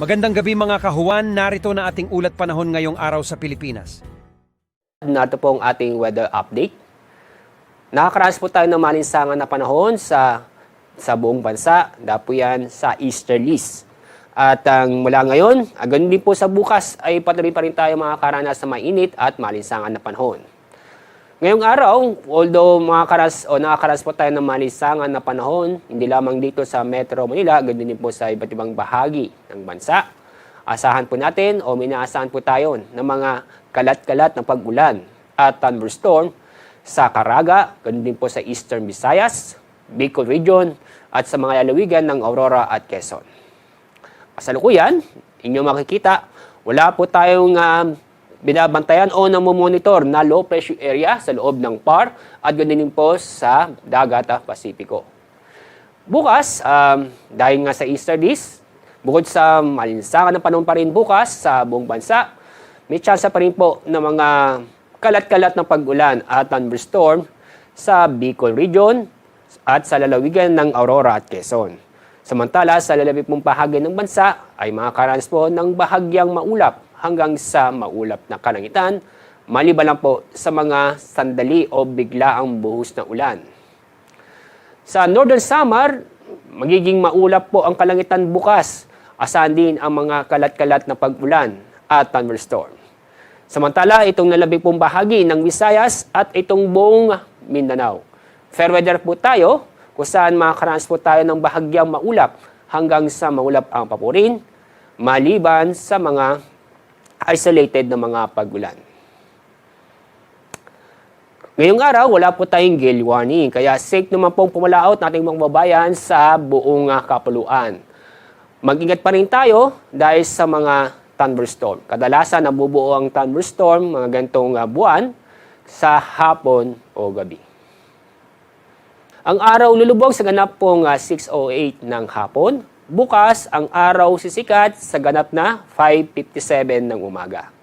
Magandang gabi mga kahuwan, narito na ating ulat panahon ngayong araw sa Pilipinas. Narito po ang ating weather update. Nakakaranas po tayo ng malinsangan na panahon sa buong bansa, dapo yan sa easterlies. At mula ngayon, ganun din po sa bukas ay patuloy pa rin tayo makakaranas sa mainit at malinsangan na panahon. Ngayong araw, although nakakaranas po tayo ng malinsangan na panahon, hindi lamang dito sa Metro Manila, ganun din po sa iba't ibang bahagi ng bansa. Asahan po natin o minaasahan po tayo ng mga kalat-kalat na pag-ulan at thunderstorm sa Caraga, ganun din po sa Eastern Visayas, Bicol Region at sa mga lalawigan ng Aurora at Quezon. Kasalukuyan, inyong makikita, wala po tayong binabantayan o namomonitor na low pressure area sa loob ng PAR at ganoon din po sa Dagat Pasipiko. Bukas, dahil nga sa easterlies, bukod sa malinsangan ng panahon pa rin bukas sa buong bansa, may tsansa pa rin po ng mga kalat-kalat na pag-ulan at thunderstorm sa Bicol Region at sa lalawigan ng Aurora at Quezon. Samantala, sa lalabing pong bahagi ng bansa ay makakaranas po ng bahagyang maulap hanggang sa maulap na kalangitan, maliban lang po sa mga sandali o biglaang buhos na ulan. Sa Northern Samar, magiging maulap po ang kalangitan bukas. Asahan din ang mga kalat-kalat na pag-ulan at thunderstorm. Samantala, itong nalabing pong bahagi ng Visayas at itong buong Mindanao. Fair weather po tayo, kung saan makakaranas po tayo ng bahagyang maulap hanggang sa maulap ang papurin, maliban sa mga isolated na mga pag-ulan. Ngayong araw, wala po tayong gale warning, kaya safe naman pong pumalaot nating mga babayan sa buong kapuluan. Mag-ingat pa rin tayo dahil sa mga thunderstorm. Kadalasan nabubuo ang thunderstorm, mga ganitong buwan, sa hapon o gabi. Ang araw lulubog sa ganap pong 6:08 ng hapon. Bukas, ang araw sisikat sa ganap na 5:57 ng umaga.